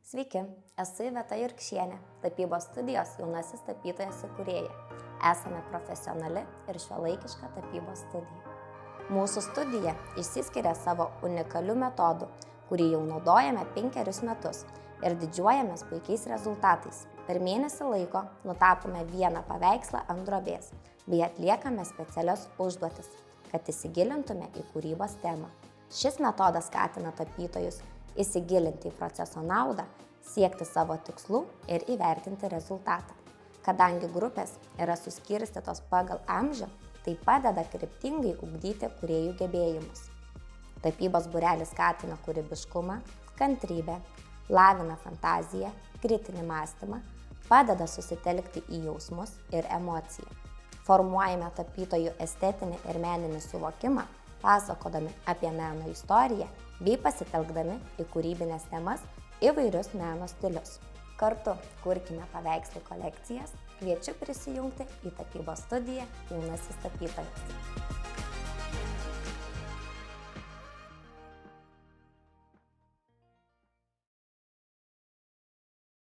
Sveiki, esu Iveta Jurkšienė, tapybos studijos jaunasis tapytojas įkūrėja. Esame profesionali ir šiuolaikiška tapybos studija. Mūsų studija išsiskiria savo unikaliu metodu, kurį jau naudojame 5 metus ir didžiuojamės puikiais rezultatais. Per mėnesį laiko nutapome vieną paveikslą ant drobės bei atliekame specialias užduotis, kad įsigilintume į kūrybos temą. Šis metodas skatina tapytojus įsigilinti į proceso naudą, siekti savo tikslų ir įvertinti rezultatą. Kadangi grupės yra suskirstytos pagal amžių, tai padeda kryptingai ugdyti kūrėjų gebėjimus. Tapybos būrelis skatina kūrybiškumą, kantrybę, lavina fantaziją, kritinį mąstymą, padeda susitelkti į jausmus ir emociją. Formuojame tapytojų estetinį ir meninį suvokimą, pasakodami apie meno istoriją bei pasitelkdami į kūrybines temas įvairius meno stilius. Kartu kurkime paveikslų kolekcijas, kviečiu prisijungti į tapybos studiją jaunasis tapytojas.